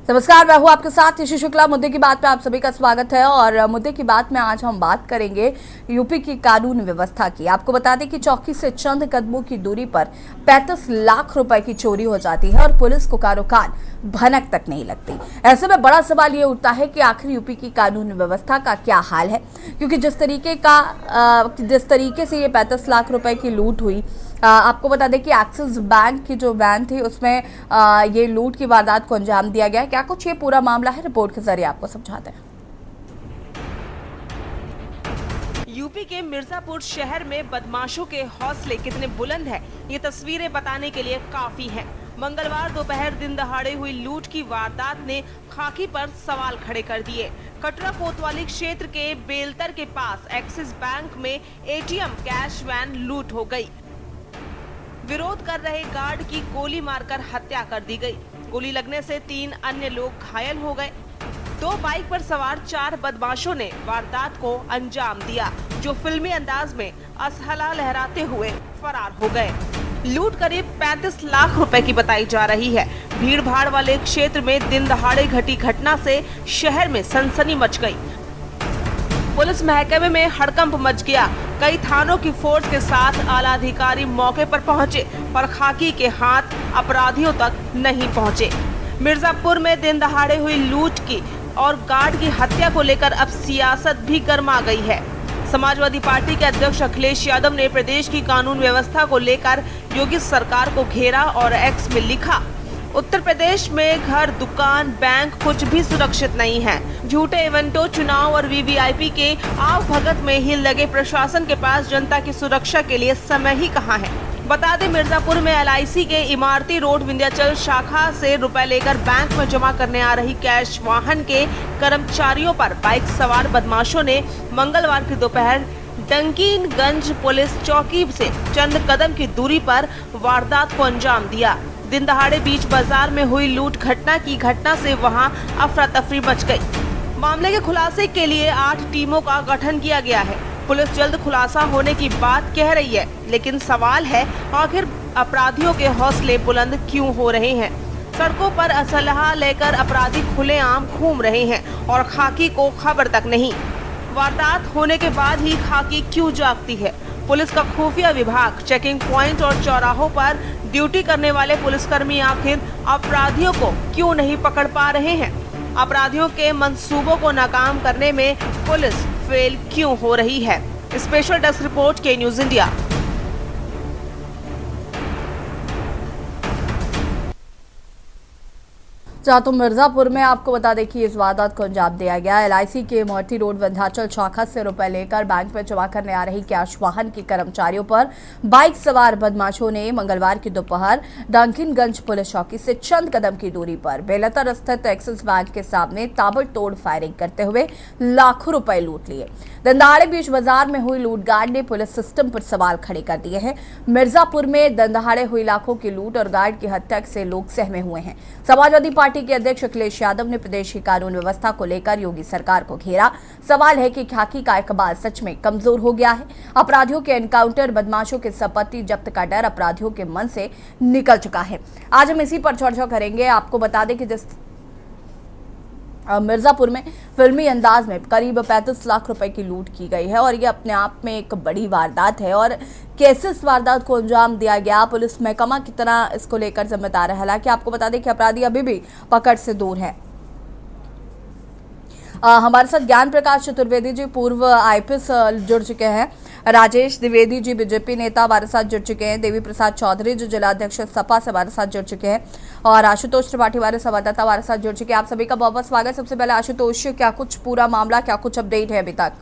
नमस्कार, मैं हूं आपके साथ ऋषि शुक्ला। मुद्दे की बात में आप सभी का स्वागत है। और मुद्दे की बात में आज हम बात करेंगे यूपी की कानून व्यवस्था की। आपको बता दें कि चौकी से चंद कदमों की दूरी पर 35 लाख रुपए की चोरी हो जाती है और पुलिस को कानो कान भनक तक नहीं लगती। ऐसे में बड़ा सवाल ये उठता है कि आखिर यूपी की कानून व्यवस्था का क्या हाल है, क्योंकि जिस तरीके से ये 35 लाख रुपए की लूट हुई, आपको बता दें कि एक्सिस बैंक की जो वैन थी उसमें ये लूट की वारदात को अंजाम दिया गया। क्या कुछ ये पूरा मामला है, रिपोर्ट के जरिए आपको समझाते हैं। यूपी के मिर्जापुर शहर में बदमाशों के हौसले कितने बुलंद हैं, ये तस्वीरें बताने के लिए काफी हैं। मंगलवार दोपहर दिन दहाड़े हुई लूट की वारदात ने खाकी पर सवाल खड़े कर दिए। कटरा कोतवाली क्षेत्र के बेलतर के पास एक्सिस बैंक में एटीएम कैश वैन लूट हो गई। विरोध कर रहे गार्ड की गोली मारकर हत्या कर दी गई। गोली लगने से 3 अन्य लोग घायल हो गए। 2 बाइक पर सवार 4 बदमाशों ने वारदात को अंजाम दिया, जो फिल्मी अंदाज में असहला लहराते हुए फरार हो गए। लूट करीब 35 लाख रुपए की बताई जा रही है। भीड़ भाड़ वाले क्षेत्र में दिन दहाड़े घटी घटना से शहर में सनसनी मच गई। पुलिस महकमे में हड़कंप मच गया। कई थानों की फोर्स के साथ आला अधिकारी मौके पर पहुंचे, पर खाकी के हाथ अपराधियों तक नहीं पहुंचे। मिर्जापुर में दिन दहाड़े हुई लूट की और गार्ड की हत्या को लेकर अब सियासत भी गर्मा गई है। समाजवादी पार्टी के अध्यक्ष अखिलेश यादव ने प्रदेश की कानून व्यवस्था को लेकर योगी सरकार को घेरा और एक्स में लिखा, उत्तर प्रदेश में घर, दुकान, बैंक कुछ भी सुरक्षित नहीं है। झूठे इवेंटों, चुनाव और वीवीआईपी के आव भगत में ही लगे प्रशासन के पास जनता की सुरक्षा के लिए समय ही कहाँ है। बता दें, मिर्जापुर में एलआईसी के इमारती रोड विंध्याचल शाखा से रुपए लेकर बैंक में जमा करने आ रही कैश वाहन के कर्मचारियों पर बाइक सवार बदमाशों ने मंगलवार की दोपहर डंकीनगंज पुलिस चौकी से चंद कदम की दूरी पर वारदात को अंजाम दिया। दिन दहाड़े बीच बाजार में हुई लूट घटना से वहां अफरा तफरी मच गई। मामले के खुलासे के लिए 8 टीमों का गठन किया गया है। पुलिस जल्द खुलासा होने की बात कह रही है, लेकिन सवाल है आखिर अपराधियों के हौसले बुलंद क्यों हो रहे हैं। सड़कों पर असलहा लेकर अपराधी खुलेआम घूम रहे हैं और खाकी को खबर तक नहीं। वारदात होने के बाद ही खाकी क्यों जागती है। पुलिस का खुफिया विभाग, चेकिंग पॉइंट और चौराहों पर ड्यूटी करने वाले पुलिसकर्मी आखिर अपराधियों को क्यों नहीं पकड़ पा रहे हैं। अपराधियों के मंसूबों को नाकाम करने में पुलिस फेल क्यों हो रही है। स्पेशल डेस्क रिपोर्ट, के न्यूज इंडिया। जहाँ तो मिर्जापुर में आपको बता दें कि इस वारदात को अंजाम दिया गया। एलआईसी के इमारती रोड विंध्याचल शाखा से रुपए लेकर बैंक में जमा करने आ रही कैश वाहन के कर्मचारियों पर बाइक सवार बदमाशों ने मंगलवार की दोपहर डंकीनगंज पुलिस चौकी से चंद कदम की दूरी पर बेलतर स्थित एक्सिस बैंक के सामने ताबड़तोड़ फायरिंग करते हुए लाखों रुपए लूट लिए। दंदाड़े बीच बाजार में हुई लूटगार्ड ने पुलिस सिस्टम पर सवाल खड़े कर दिए हैं। मिर्जापुर में दंदाड़े हुई लाखों की लूट और गार्ड की हत्या से लोग सहमे हुए हैं। समाजवादी पार्टी के अध्यक्ष अखिलेश यादव ने प्रदेश की कानून व्यवस्था को लेकर योगी सरकार को घेरा। सवाल है कि खाकी का इकबाल सच में कमजोर हो गया है। अपराधियों के एनकाउंटर, बदमाशों के संपत्ति जब्त का डर अपराधियों के मन से निकल चुका है। आज हम इसी पर चर्चा करेंगे। आपको बता दें कि जिस मिर्जापुर में फिल्मी अंदाज में करीब 35 लाख रुपए की लूट की गई है और ये अपने आप में एक बड़ी वारदात है। और कैसे इस वारदात को अंजाम दिया गया, पुलिस महकमा की तरह इसको लेकर जिम्मेदार है। हालांकि आपको बता दें कि अपराधी अभी भी पकड़ से दूर है। हमारे साथ ज्ञान प्रकाश चतुर्वेदी जी, पूर्व आईपीएस, जुड़ चुके हैं। राजेश द्विवेदी जी, बीजेपी नेता, हमारे साथ जुड़ चुके हैं। देवी प्रसाद चौधरी जो जिलाध्यक्ष सपा से हमारे साथ जुड़ चुके हैं। और आशुतोष त्रिपाठी हमारे संवाददाता हमारे साथ जुड़ चुके हैं। आप सभी का बहुत बहुत स्वागत। सबसे पहले आशुतोष, क्या कुछ पूरा मामला, क्या कुछ अपडेट है अभी तक?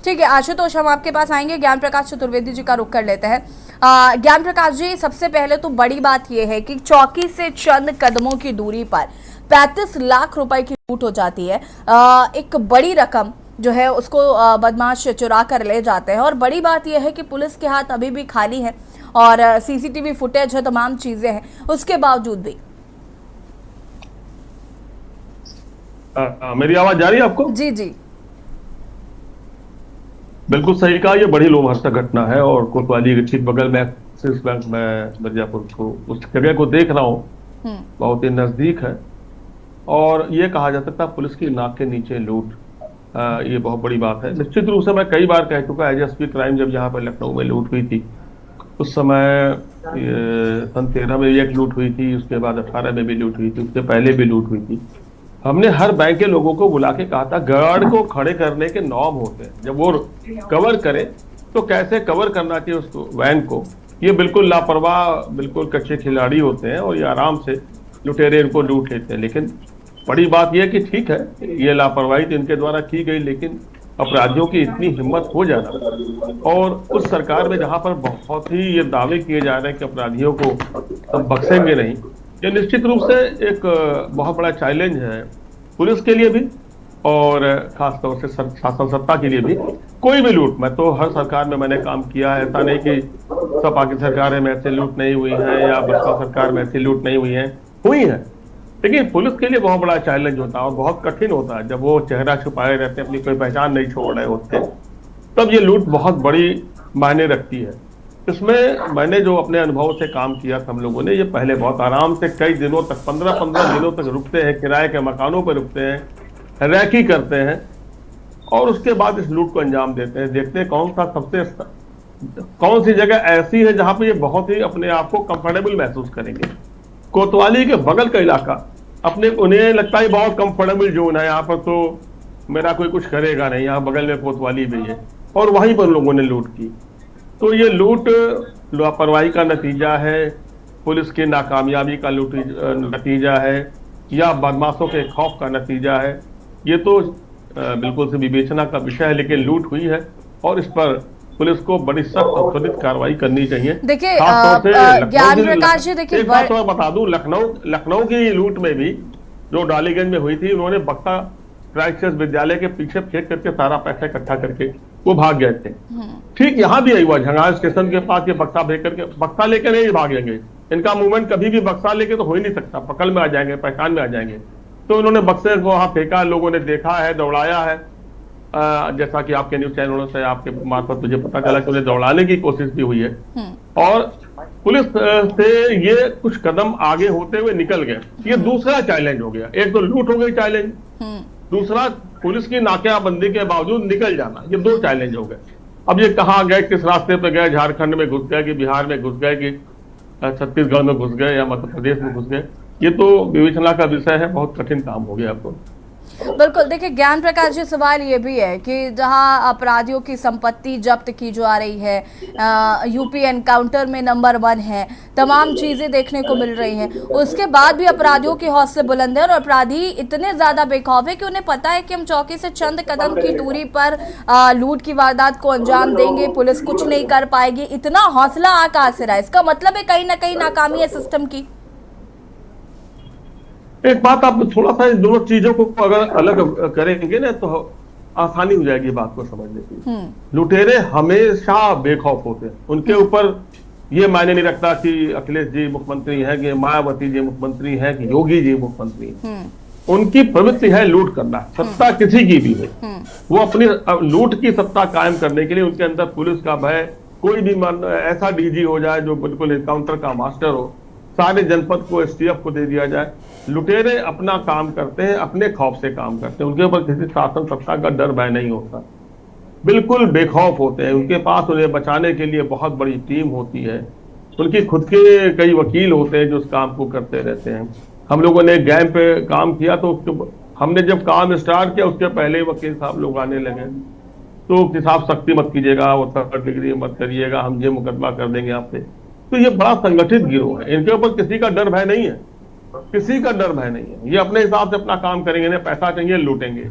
ठीक है आशुतोष, हम आपके पास आएंगे। ज्ञान प्रकाश चतुर्वेदी जी का रुख कर लेते हैं। ज्ञान प्रकाश जी, सबसे पहले तो बड़ी बात यह है कि चौकी से चंद कदमों की दूरी पर 35 लाख रुपए की लूट हो जाती है। एक बड़ी रकम जो है उसको बदमाश चुरा कर ले जाते हैं। और बड़ी बात यह है कि पुलिस के हाथ अभी भी खाली है और सीसीटीवी फुटेज है, तमाम चीजें हैं, उसके बावजूद भी। मेरी आवाज जा रही है आपको? जी जी। बिल्कुल सही कहा, ये बड़ी लोमहर्षक घटना है और कोतवाली के ठीक बगल में एक्सिस बैंक में मिर्जापुर को उस जगह को देख रहा हूँ, हम्म। बहुत ही नजदीक है। और ये कहा जा सकता है पुलिस की नाक के नीचे लूट, ये बहुत बड़ी बात है। निश्चित रूप से मैं कई बार कह चुका एज एसपी क्राइम, जब यहाँ पर लखनऊ में लूट हुई थी उस समय सन 13 में भी एक लूट हुई थी, उसके बाद 18 में भी लूट हुई थी, उससे पहले भी लूट हुई थी। हमने हर बैंक के लोगों को बुला के कहा था गार्ड को खड़े करने के नॉर्म होते हैं, जब वो कवर करे तो कैसे कवर करना चाहिए उसको, वैन को। ये बिल्कुल लापरवाह, बिल्कुल कच्चे खिलाड़ी होते हैं और ये आराम से लुटेरे इनको लूट लेते हैं। लेकिन बड़ी बात यह है कि ठीक है, ये लापरवाही तो इनके द्वारा की गई, लेकिन अपराधियों की इतनी हिम्मत हो जाना, और उस सरकार में जहां पर बहुत ही ये दावे किए जा रहे हैं कि अपराधियों को हम बख्शेंगे नहीं, ये निश्चित रूप से एक बहुत बड़ा चैलेंज है पुलिस के लिए भी और खासतौर से शासन सत्ता के लिए भी। कोई भी लूट, मैं तो हर सरकार में मैंने काम किया है, ऐसा नहीं कि सपा की सरकार में ऐसे लूट नहीं हुई है या बसपा सरकार में ऐसी लूट नहीं हुई है, हुई है। लेकिन पुलिस के लिए बहुत बड़ा चैलेंज होता है और बहुत कठिन होता है जब वो चेहरा छुपाए रहते हैं, अपनी कोई पहचान नहीं छोड़ रहे होते, तब ये लूट बहुत बड़ी मायने रखती है। इसमें मैंने जो अपने अनुभव से काम किया था हम लोगों ने, ये पहले बहुत आराम से कई दिनों तक 15-15 दिनों तक रुकते हैं, किराए के मकानों पर रुकते हैं, रैकी करते हैं और उसके बाद इस लूट को अंजाम देते हैं। देखते हैं कौन सी जगह ऐसी है जहां पे ये बहुत ही अपने आप को कंफर्टेबल महसूस करेंगे। कोतवाली के बगल का इलाका उन्हें लगता है बहुत कंफर्टेबल जोन है, यहाँ पर तो मेरा कोई कुछ करेगा नहीं, यहाँ बगल में कोतवाली भी है, और वहीं पर लोगों ने लूट की। तो ये लूट लापरवाही का नतीजा है, पुलिस की नाकामयाबी का नतीजा है, या बदमाशों के खौफ का नतीजा है। ये तो बिल्कुल से विवेचना का विषय है, लेकिन लूट हुई है और इस पर पुलिस को बड़ी सख्त और त्वरित कार्रवाई करनी चाहिए। देखिए ज्ञान प्रकाश जी, देखिए एक बात और बता दूं, लखनऊ की लूट में भी जो डालीगंज में हुई थी, उन्होंने बक्सा क्राइस्ट विद्यालय के पीछे फेंक करके सारा पैसा इकट्ठा करके वो भाग गए थे। ठीक यहाँ भी हुआ, झंगार स्टेशन के पास ये बक्सा फेंक करके, बक्सा लेकर नहीं भागेंगे, इनका मूवमेंट कभी भी बक्सा लेके तो हो ही नहीं सकता, पकड़ में आ जाएंगे, पहचान में आ जाएंगे। तो उन्होंने बक्से को वहां फेंका, लोगों ने देखा है, दौड़ाया है, जैसा कि आपके न्यूज चैनलों से आपके मार्फत मुझे पता चला कि उन्हें दौड़ाने की कोशिश भी हुई है और पुलिस से ये कुछ कदम आगे होते हुए निकल गए। ये दूसरा चैलेंज हो गया, एक तो लूट हो गई चैलेंज, दूसरा पुलिस की नाकेबंदी के बावजूद निकल जाना, ये दो चैलेंज हो गए। अब ये कहाँ गए, किस रास्ते पे गए, झारखंड में घुस गए कि बिहार में घुस गए कि छत्तीसगढ़ में घुस गए या मध्य प्रदेश में घुस गए, ये तो विवेचना का विषय है, बहुत कठिन काम हो गया आपको। बिल्कुल। देखिए ज्ञान प्रकाश जी, सवाल ये भी है कि जहां अपराधियों की संपत्ति जब्त की जा रही है, यूपी एनकाउंटर में नंबर 1 है, तमाम चीजें देखने को मिल रही हैं, उसके बाद भी अपराधियों के हौसले बुलंद हैं और अपराधी इतने ज्यादा बेखौफ है कि उन्हें पता है कि हम चौकी से चंद कदम की दूरी पर लूट की वारदात को अंजाम देंगे, पुलिस कुछ नहीं कर पाएगी। इतना हौसला आ कहां से रहा है? इसका मतलब है कहीं ना कहीं नाकामी है सिस्टम की। एक बात, आप थोड़ा सा इन दोनों चीजों को अगर अलग करेंगे ना तो आसानी हो जाएगी बात को समझने की। लुटेरे हमेशा बेखौफ होते हैं, उनके ऊपर ये मायने नहीं रखता कि अखिलेश जी मुख्यमंत्री हैं, कि मायावती जी मुख्यमंत्री हैं, कि योगी जी मुख्यमंत्री हैं। उनकी प्रवृत्ति है लूट करना, सत्ता किसी की भी है, वो अपनी लूट की सत्ता कायम करने के लिए उनके अंदर पुलिस का भय, कोई भी ऐसा डीजी हो जाए जो बिल्कुल एनकाउंटर का मास्टर हो, सारे जनपद को एसटीएफ को दे दिया जाए। लुटेरे अपना काम करते हैं, अपने खौफ से काम करते हैं, उनके ऊपर किसी शासन सत्ता का डर भय नहीं होता, बिल्कुल बेखौफ होते हैं। उनके पास उन्हें बचाने के लिए बहुत बड़ी टीम होती है, उनकी खुद के कई वकील होते हैं जो उस काम को करते रहते हैं। हम लोगों ने गैंग पे काम किया तो हमने जब काम स्टार्ट किया उसके पहले वकील साहब लोग आने लगे तो कि साहब सख्ती मत कीजिएगा, वो 3rd डिग्री मत करिएगा, हम ये मुकदमा कर देंगे आपसे। तो ये बड़ा संगठित गिरोह है, इनके ऊपर किसी का डर भय नहीं है, किसी का डर भय नहीं है। ये अपने हिसाब से अपना काम करेंगे, इन्हें पैसा चाहिए लूटेंगे।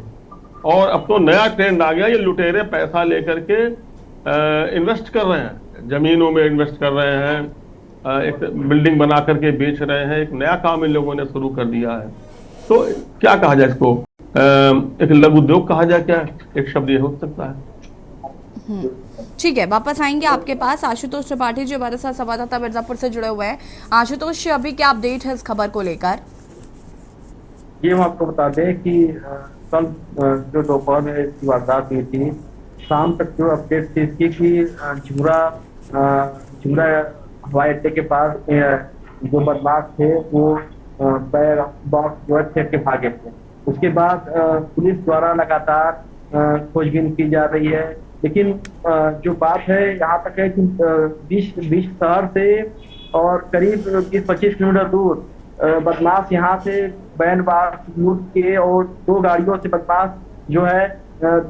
और अब तो नया ट्रेंड आ गया, ये लुटेरे पैसा लेकर के इन्वेस्ट कर रहे हैं, जमीनों में इन्वेस्ट कर रहे हैं, एक बिल्डिंग बना करके बेच रहे हैं, एक नया काम इन लोगों ने शुरू कर दिया है। तो क्या कहा जाए इसको, एक लघु उद्योग कहा जाए क्या, एक शब्द ये हो सकता है। ठीक है, वापस आएंगे आपके पास। आशुतोष त्रिपाठी जी हमारे साथ संवाददाता मिर्जापुर से जुड़े हुए हैं। आशुतोष, अभी क्या अपडेट है इस खबर को लेकर? ये हम आपको बता दें कि कल जो दोपहर में वारदात हुई थी शाम तक जो अपडेट थी इसकी कि झुमरा हवाई अड्डे के पास जो बदमाश थे वो बैग बॉक्स जो है फेंक के भागे थे। उसके बाद पुलिस द्वारा लगातार खोजबीन की जा रही है, लेकिन जो बात है यहाँ तक है कि बीच शहर से और करीब 20-25 किलोमीटर दूर बदमाश यहाँ से बैंड बाज लूट के और 2 गाड़ियों से बदमाश जो है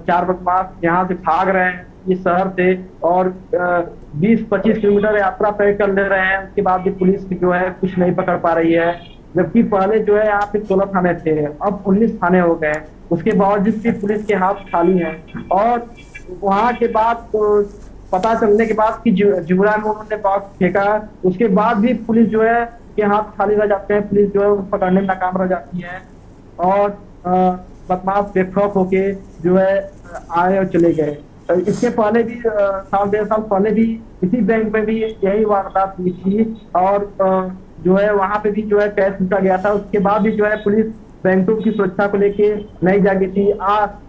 4 बदमाश यहाँ से भाग रहे हैं इस शहर से और 20-25 किलोमीटर यात्रा तय कर ले रहे हैं। उसके बाद भी पुलिस जो है कुछ नहीं पकड़ पा रही है, जबकि पहले जो है यहाँ पे 16 थाने थे, अब 19 थाने हो गए। उसके बावजूद भी पुलिस के हाथ खाली हैं और वहां के बाद पता चलने के बाद कि जुमरा में उन्होंने बॉक्स फेंका, उसके बाद भी पुलिस जो है के हाथ खाली रह जाते हैं। पुलिस जो है उनको पकड़ने में नाकाम रह जाती है और बदमाश बेखौफ होके जो है आए और चले गए। इसके पहले भी 1.5 साल पहले भी इसी बैंक में भी यही वारदात हुई थी और जो है वहां पे भी जो है कैश लूटा गया था। उसके बाद भी जो है पुलिस बैंकों की सुरक्षा को लेके नहीं जागी थी।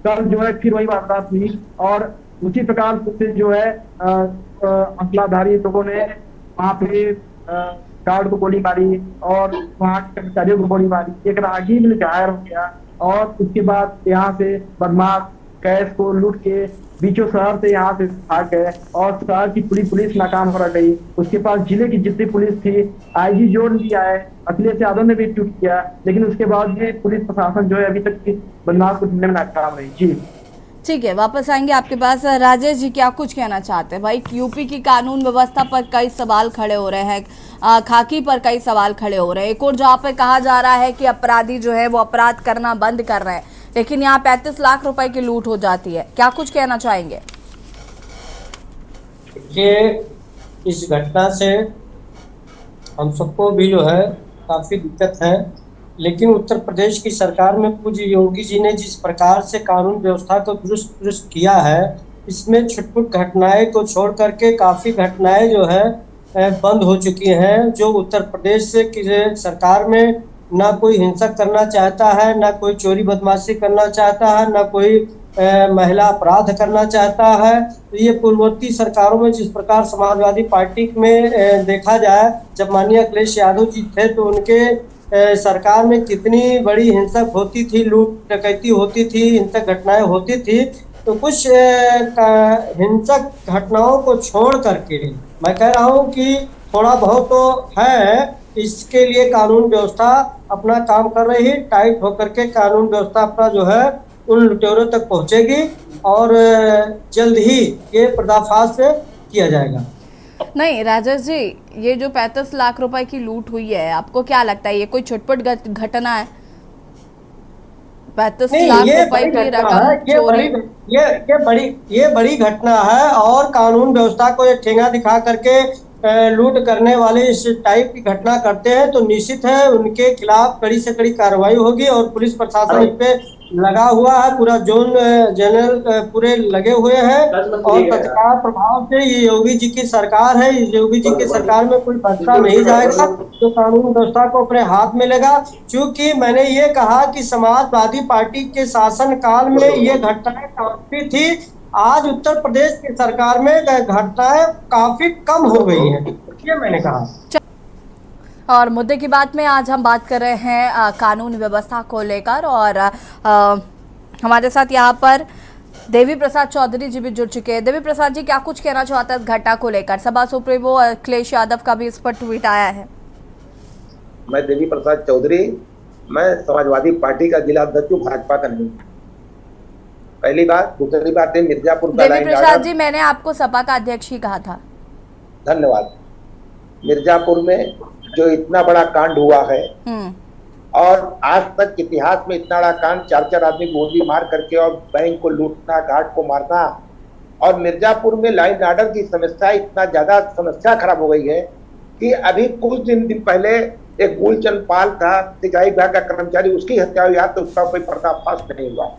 कल जो है फिर वही वारदात हुई और उसी प्रकार से जो है असलाधारी लोगों ने वहां पे गार्ड को गोली मारी और वहां के कर्मचारियों को गोली मारी। एक राहगीर घायल हो गया और उसके बाद यहाँ से बदमाश कैश को लूट के बीचों शहर से यहाँ से भाग गए और शहर की पूरी पुलिस नाकाम हो गई। उसके पास जिले की जितनी पुलिस थी, आईजी जोन भी आए, अखिलेश यादव ने भी ट्वीट किया, लेकिन उसके बाद भी पुलिस प्रशासन जो है अभी तक बदमाश को ढूंढने में नाकाम रही। जी ठीक है, वापस आएंगे आपके पास। राजेश जी, क्या कुछ कहना चाहते हैं? भाई, यूपी की कानून व्यवस्था पर कई सवाल खड़े हो रहे हैं, खाकी पर कई सवाल खड़े हो रहे हैं। एक और जहाँ पे कहा जा रहा है कि अपराधी जो है वो अपराध करना बंद कर रहे हैं, लेकिन यहाँ 35 लाख रुपए की लूट हो जाती है। क्या कुछ कहना चाहेंगे? ये इस घटना से हम सबको भी जो है काफी दिक्कत है, लेकिन उत्तर प्रदेश की सरकार में पूज्य योगी जी ने जिस प्रकार से कानून व्यवस्था को दुरुस्त किया है, इसमें छुटपुट घटनाएं को छोड़ करके काफी घटनाएं जो है बंद हो चुकी हैं। जो उत्तर प्रदेश से सरकार में ना कोई हिंसक करना चाहता है, ना कोई चोरी बदमाशी करना चाहता है, ना कोई महिला अपराध करना चाहता है। तो ये पूर्ववर्ती सरकारों में जिस प्रकार समाजवादी पार्टी में देखा जाए, जब माननीय अखिलेश यादव जी थे तो उनके सरकार में कितनी बड़ी हिंसक होती थी, लूट डकैती होती थी, हिंसक घटनाएं होती थी। तो कुछ हिंसक घटनाओं को छोड़ करके मैं कह रहा हूं कि थोड़ा बहुत तो है, इसके लिए कानून व्यवस्था अपना काम कर रही है। टाइट होकर के कानून व्यवस्था अपना जो है उन लुटेरों तक पहुंचेगी और जल्द ही ये पर्दाफाश किया जाएगा। नहीं राजेश जी, ये जो 35 लाख रुपए की लूट हुई है, आपको क्या लगता है ये कोई छुटपुट घटना है? 35 लाख रुपए की रकम चोरी, ये बड़ी घटना है और कानून व्यवस्था को एक ठेंगा दिखा करके लूट करने वाले इस टाइप की घटना करते हैं तो निश्चित है उनके खिलाफ कड़ी से कड़ी कार्रवाई होगी और पुलिस प्रशासन इस पे लगा हुआ है, पूरा जोन जनरल पूरे लगे हुए हैं और तत्काल प्रभाव से ये योगी जी की सरकार है। इस योगी जी की सरकार में कोई बदला नहीं जाएगा तो कानून व्यवस्था को अपने हाथ में लेगा। क्योंकि मैंने ये कहा कि समाजवादी पार्टी के शासन काल में ये घटनाएं काफी थी, आज उत्तर प्रदेश की सरकार में घटनाएं काफी कम हो गई हैं, ये मैंने कहा। और मुद्दे की बात में आज हम बात कर रहे हैं कानून व्यवस्था को लेकर और हमारे साथ यहाँ पर देवी प्रसाद चौधरी जी भी जुड़ चुके हैं। देवी प्रसाद जी, क्या कुछ कहना चाहते हैं इस घटना को लेकर? सपा सुप्रीमो अखिलेश यादव का भी इस पर ट्वीट आया है। मैं देवी प्रसाद चौधरी, मैं समाजवादी पार्टी का जिला अध्यक्ष हूँ, भाजपा का नहीं। पहली बात। दूसरी बात है मिर्जापुर का देवी प्रसाद जी, मैंने आपको सपा का अध्यक्ष ही कहा था। धन्यवाद। मिर्जापुर में जो इतना बड़ा कांड हुआ है और आज तक इतिहास में इतना बड़ा कांड, 4 आदमी गोली मार करके और बैंक को लूटना, गार्ड को मारना, और मिर्जापुर में लाइन ऑर्डर की समस्या इतना ज्यादा समस्या खराब हो गई है कि अभी कुछ दिन पहले एक मूलचंद पाल था, सिंचाई विभाग का कर्मचारी, उसकी हत्या हुई, तो उसका कोई पर्दाफाश नहीं हुआ।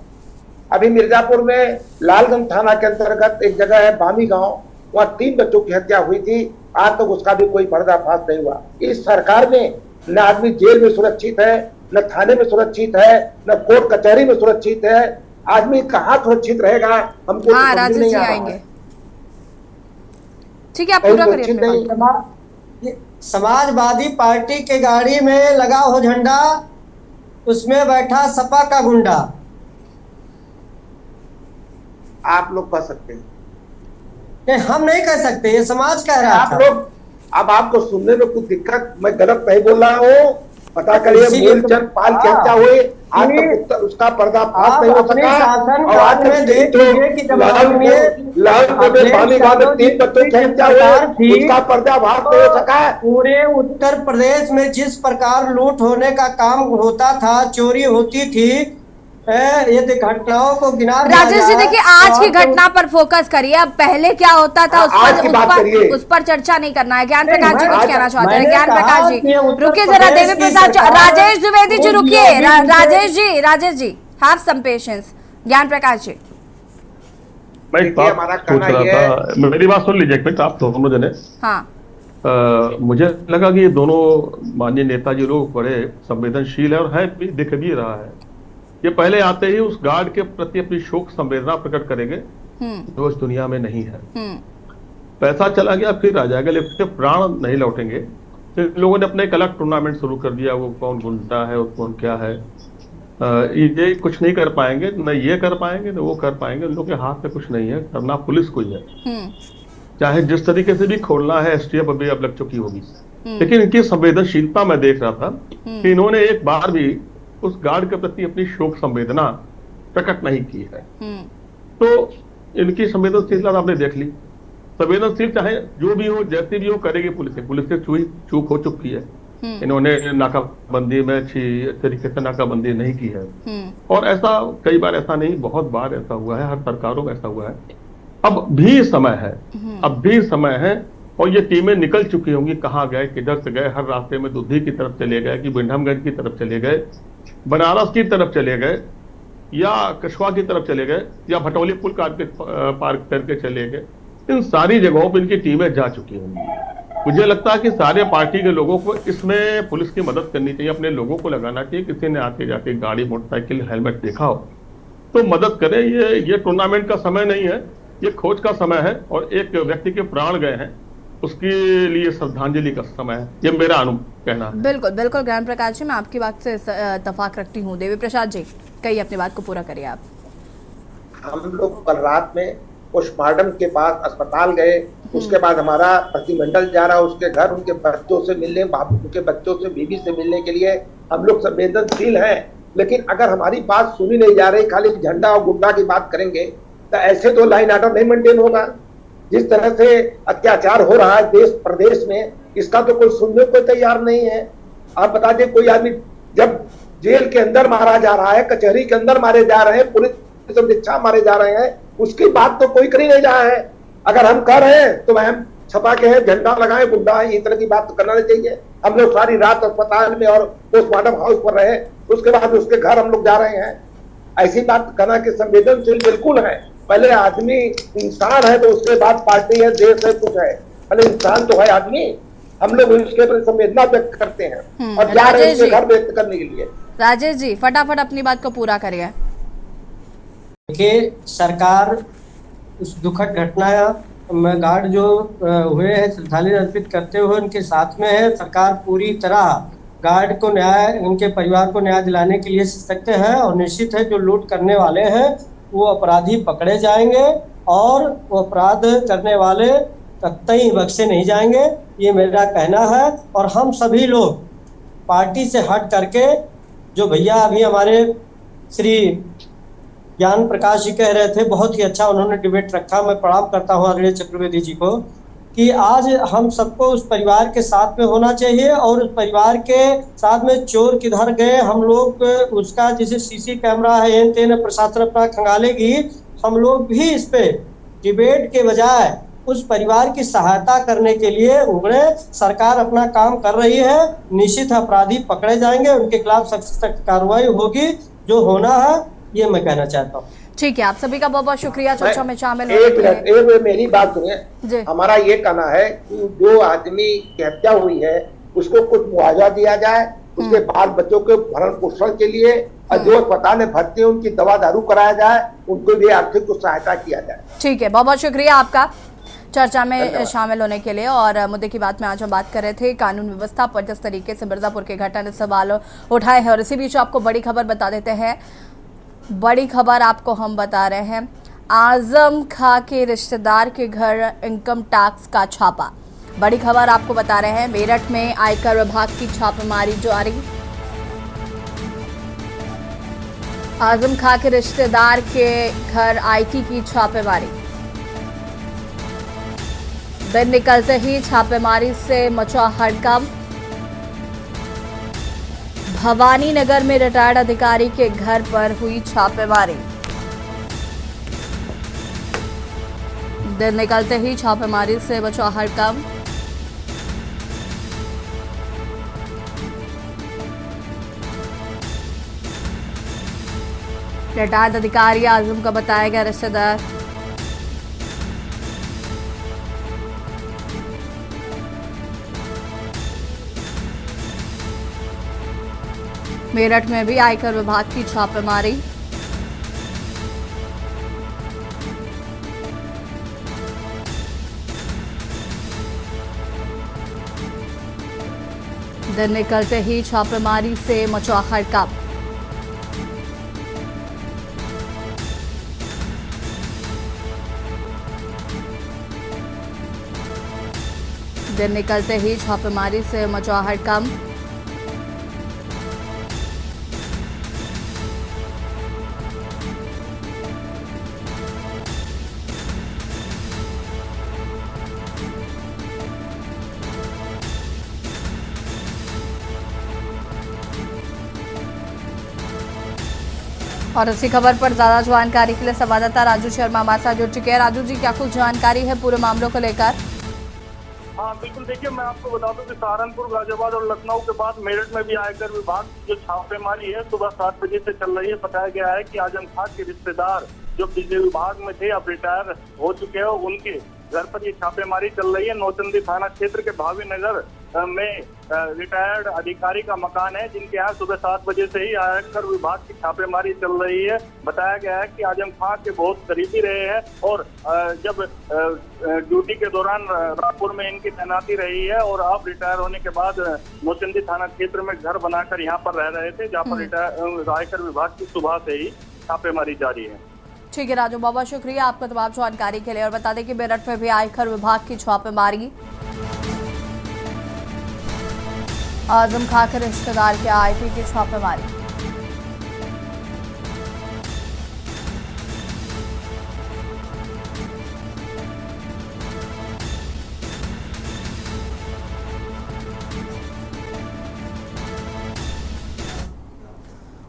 अभी मिर्जापुर में लालगंज थाना के अंतर्गत एक जगह है बामी गांव, वहाँ 3 बच्चों की हत्या हुई थी, आज तक उसका भी कोई पर्दाफाश नहीं हुआ। इस सरकार में न आदमी जेल में सुरक्षित है, न थाने में सुरक्षित है, न कोर्ट कचहरी में सुरक्षित है। आदमी कहाँ सुरक्षित रहेगा, हमको हाँ समझ राजेश नहीं जी आ रहा आएंगे। है। ठीक है, आप कहीं पूरा करिए सुरक्षित अपनी नहीं। बात। ये समाजवादी पार्टी के गाड़ी में लगा हो झंडा, उसमें बैठा सपा का गुंडा। आप लोग कह सकते हैं, नहीं, हम नहीं कह सकते, ये समाज कह रहा आप था। लोग, अब आपको सुनने में कुछ दिक्कत, मैं गलत नहीं बोल रहा हूँ, पता करिए इसीलिए तो- मूलचंद पाल की हाँ। हत्या हुई, आज नहीं, तक उसका पर्दाफाश आप नहीं हो अपने सका। शासन और आज काल तक में देख लीजिए कि जब लहलपुर में पानीगांव में 3 बच्चों की हत्या हुई, उसका पर्दाफाश नहीं हो सका। पूरे उत्तर प्रदेश में जिस प्रकार लूट होने का काम होता था, चोरी होती थी, यदि घटनाओं को गिना दिया राजेश जी जाए, देखिए, आज तो की आपको- घटना पर फोकस करिए। अब पहले क्या होता था आज की बात करिए। उस पर चर्चा नहीं करना है। ज्ञान नहीं, प्रकाश जी मैं- कुछ कहना चाहते हैं। मैंने ज्ञान कहा प्रकाश जी कि उत्तर रुकिए जरा। प्रदेश देवी की प्रसाद सरकार राजेश द्विवेदी जी उन रुकिए। Yogi ji Rajesh ji have some patience. ज्ञान प्रकाश जी मैं एक देखिए, बात हमारा पूछ कहना रहा ये है- था, मेरी बात सुन लीजिए एक मिनट, आप दोनों जने। हाँ मुझे लगा कि ये दोनों माननीय नेताजी लोग बड़े संवेदनशील है और है भी, दिख भी रहा है। ये पहले आते ही उस गार्ड के प्रति अपनी शोक संवेदना प्रकट करेंगे जो इस दुनिया में नहीं है। पैसा चला गया फिर आ जाएगा, लेकिन उसके प्राण नहीं लौटेंगे। फिर लोगों ने अपना एक अलग टूर्नामेंट शुरू कर दिया, वो कौन गुंडा है और कौन क्या है। ये कुछ नहीं कर पाएंगे, न ये कर पाएंगे न वो कर पाएंगे। उन लोगों के हाथ में कुछ नहीं है, करना पुलिस को ही है। चाहे जिस तरीके से भी खोलना है, एसटीएफ अभी अब लग चुकी होगी। लेकिन इनकी संवेदनशीलता मैं देख रहा था कि इन्होंने एक बार भी उस गार्ड के प्रति अपनी शोक संवेदना प्रकट नहीं की है। तो इनकी संवेदनशीलता आपने देख ली। संवेदनशील चाहे जो भी हो, जैसी भी हो, करेगी पुलिस से चूक हो चुकी है। इन्होंने नाकाबंदी में अच्छी तरीके से नाकाबंदी नहीं की है। और ऐसा कई बार, ऐसा नहीं बहुत बार ऐसा हुआ है, हर सरकारों में ऐसा हुआ है। अब भी समय है, अब भी समय है। और ये टीमें निकल चुकी होंगी, कहाँ गए, किधर से गए। हर रास्ते में दुधी की तरफ चले गए कि बिंडमगंज की तरफ चले गए, बनारस की तरफ चले गए, या कछवा की तरफ चले गए, या भटौली पुल पार करके चले गए। इन सारी जगहों पर इनकी टीमें जा चुकी होंगी। मुझे लगता है कि सारे पार्टी के लोगों को इसमें पुलिस की मदद करनी चाहिए, अपने लोगों को लगाना चाहिए। किसी ने आते जाते गाड़ी, मोटरसाइकिल, हेलमेट देखा हो तो मदद करें। ये टूर्नामेंट का समय नहीं है, ये खोज का समय है। और एक व्यक्ति के प्राण गए हैं, उसके लिए श्रद्धांजलि का समय है। ये मेरा कहना है। बिल्कुल बिल्कुल ज्ञान प्रकाश जी, मैं आपकी बात से इत्तेफाक रखती हूँ। देवी प्रसाद जी कहिए, अपनी बात को पूरा करिए आप। हम लोग कल रात में पोस्टमार्टम के पास अस्पताल गए, उसके बाद हमारा प्रतिनिधिमंडल जा रहा, उसके घर उनके बच्चों से मिलने, उनके बच्चों से, बीवी से मिलने के लिए हम लोग संवेदनशील हैं। लेकिन अगर हमारी बात सुनी नहीं जा रही, खाली झंडा और गुंडा की बात करेंगे, तो ऐसे तो लाइन ऑर्डर नहीं मेंटेन होगा। जिस तरह से अत्याचार हो रहा है देश प्रदेश में, इसका तो कोई सुनने को तैयार नहीं है। आप बता दें, कोई आदमी जब जेल के अंदर मारा जा रहा है, कचहरी के अंदर मारे जा रहे हैं, पुलिस दीक्षा मारे जा रहे हैं, उसकी बात तो कोई कर ही नहीं रहा है। अगर हम कर रहे हैं तो हम छपा के हैं, झंडा लगाए, गुंडा है, इस तरह की बात तो करना नहीं चाहिए। हम लोग सारी रात अस्पताल में और पोस्टमार्टम हाउस पर रहे, उसके बाद उसके घर हम लोग जा रहे हैं। ऐसी बात करना कि संवेदनशील बिल्कुल है। पहले आदमी इंसान है, तो उसके बाद पार्टी है, देश है, कुछ है। पहले इंसान तो है आदमी। हम लोग उसके प्रति संवेदना व्यक्त करते हैं और जा रहे हैं उसके घर व्यक्त करने के लिए। राजेश जी फटाफट अपनी बात को पूरा करिए। देखिए, सरकार उस दुखद घटना में गार्ड जो हुए हैं श्रद्धांजलि अर्पित करते हुए उनके साथ में है। सरकार पूरी तरह गार्ड को न्याय, उनके परिवार को न्याय दिलाने के लिए सशक्त है। और निश्चित है जो लूट करने वाले हैं वो अपराधी पकड़े जाएंगे और वो अपराध करने वाले कतई बख्शे नहीं जाएंगे, ये मेरा कहना है। और हम सभी लोग पार्टी से हट करके, जो भैया अभी हमारे श्री ज्ञान प्रकाश जी कह रहे थे, बहुत ही अच्छा उन्होंने डिबेट रखा। मैं प्रणाम करता हूँ आदरणीय चतुर्वेदी जी को कि आज हम सबको उस परिवार के साथ में होना चाहिए। और उस परिवार के साथ में चोर किधर गए, हम लोग उसका जैसे सीसी कैमरा है, एन तेन प्रशासन अपना खंगालेगी, हम लोग भी इस पे डिबेट के बजाय उस परिवार की सहायता करने के लिए उगड़े। सरकार अपना काम कर रही है, निश्चित अपराधी पकड़े जाएंगे, उनके खिलाफ सख्त कार्रवाई होगी, जो होना है, ये मैं कहना चाहता हूँ। ठीक है, आप सभी का बहुत बहुत शुक्रिया चर्चा में शामिल एक मिनट मेरी बात सुनिए। हमारा ये कहना है कि जो आदमी की हत्या हुई है उसको कुछ मुआवजा दिया जाए, उसके बाल बच्चों के भरण पोषण के लिए, और जो अस्पताल में भर्ती है उनकी दवा दारू कराया जाए, उनको भी आर्थिक कुछ सहायता किया जाए। ठीक है, बहुत बहुत शुक्रिया आपका चर्चा में धन्यवाद। शामिल होने के लिए। और मुद्दे की बात में आज हम बात कर रहे थे कानून व्यवस्था पर, जिस तरीके से मिर्जापुर के घटना ने सवाल उठाए हैं। और इसी बीच आपको बड़ी खबर बता देते हैं। बड़ी खबर आपको हम बता रहे हैं, आजम खां के रिश्तेदार के घर इनकम टैक्स का छापा। बड़ी खबर आपको बता रहे हैं, मेरठ में आयकर विभाग की छापेमारी जारी। आजम खां के रिश्तेदार के घर आईटी की छापेमारी। दिन निकलते ही छापेमारी से मचा हड़कंप। भवानी नगर में रिटायर्ड अधिकारी के घर पर हुई छापेमारी। दिन निकलते ही छापेमारी से मचा हड़कंप। रिटायर्ड अधिकारी आजम का बताया गया रिश्तेदार मेरठ में भी आयकर विभाग की छापेमारी। दिन निकलते ही छापेमारी से मचा हड़कंप। दिन निकलते ही छापेमारी से मचा हड़कंप। और इसी खबर पर ज्यादा जानकारी के लिए संवाददाता राजू शर्मा हमारे साथ जुड़ चुके हैं। राजू जी, क्या कुछ जानकारी है पूरे मामलों को लेकर? हाँ बिल्कुल, देखिए मैं आपको बता दूं कि सहारनपुर, गाजियाबाद और लखनऊ के बाद मेरठ में भी आयकर विभाग की जो छापेमारी है सुबह 7 बजे से चल रही है। बताया गया है कि आजम खां के रिश्तेदार जो बिजली विभाग में थे, अब रिटायर हो चुके हैं, उनके घर पर ये छापेमारी चल रही है। नौचंदी थाना क्षेत्र के भावी नगर में रिटायर्ड अधिकारी का मकान है, जिनके यहाँ सुबह 7 बजे से ही आयकर विभाग की छापेमारी चल रही है। बताया गया है कि आजम खां के बहुत करीबी रहे हैं और जब ड्यूटी के दौरान रायपुर में इनकी तैनाती रही है और अब रिटायर होने के बाद नौचंदी थाना क्षेत्र में घर बनाकर यहाँ पर रह रहे थे, जहाँ पर आयकर विभाग की सुबह से ही छापेमारी जारी है। ठीक है राजू, बहुत शुक्रिया आपका तमाम जानकारी के लिए। और बता दें कि मेरठ में भी आयकर विभाग की छापेमारी। आजम खां के रिश्तेदार के आईटी की छापेमारी।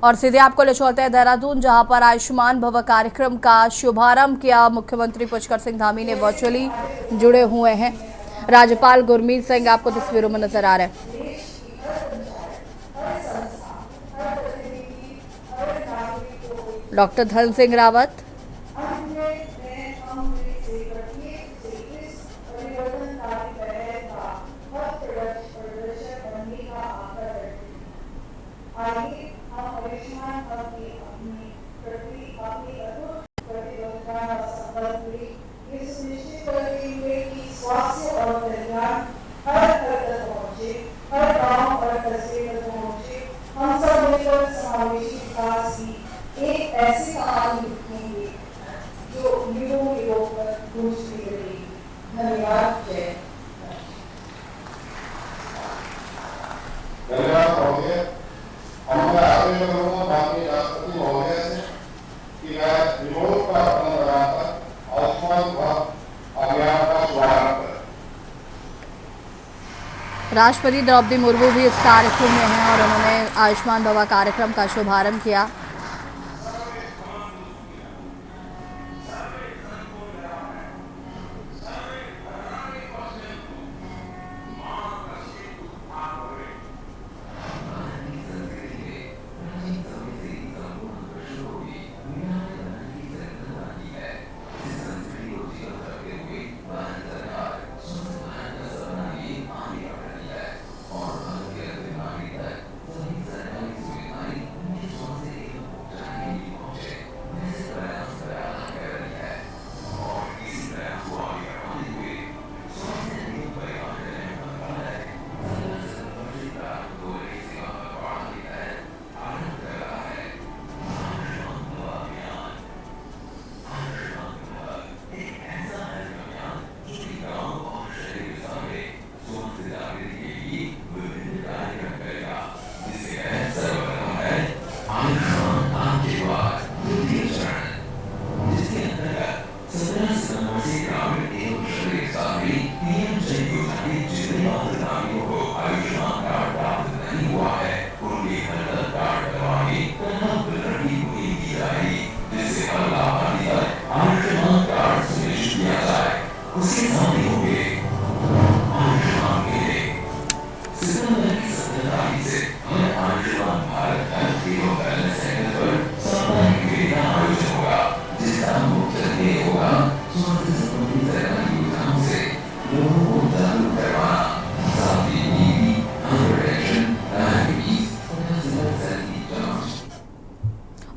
और सीधे आपको ले चलते हैं देहरादून, जहां पर आयुष्मान भव कार्यक्रम का शुभारंभ किया। मुख्यमंत्री पुष्कर सिंह धामी ने वर्चुअली जुड़े हुए हैं। राज्यपाल गुरमीत सिंह आपको तस्वीरों में नजर आ रहे हैं। डॉक्टर धन सिंह रावत, ऐसी कहानी लिखेंगे जो युगों युगों पर गूंजती रहेगी। धन्यवाद। जय बाकी राष्ट्रपति महोदय से कि मैं रिमोट पर अपना लगाकर आयुष्मान भव अभियान का शुभारंभ करें। राष्ट्रपति द्रौपदी मुर्मू भी इस कार्यक्रम में हैं और उन्होंने आयुष्मान भव कार्यक्रम का शुभारंभ किया।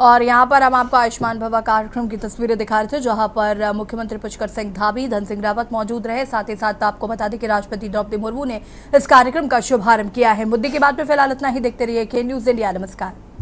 और यहाँ पर हम आपको आयुष्मान भवा कार्यक्रम की तस्वीरें दिखा रहे थे, जहाँ पर मुख्यमंत्री पुष्कर सिंह धामी, धन सिंह रावत मौजूद रहे। साथ ही साथ आपको बता दें कि राष्ट्रपति द्रौपदी मुर्मू ने इस कार्यक्रम का शुभारंभ किया है। मुद्दे के बाद में फिलहाल इतना ही। देखते रहिए के न्यूज़ इंडिया। नमस्कार।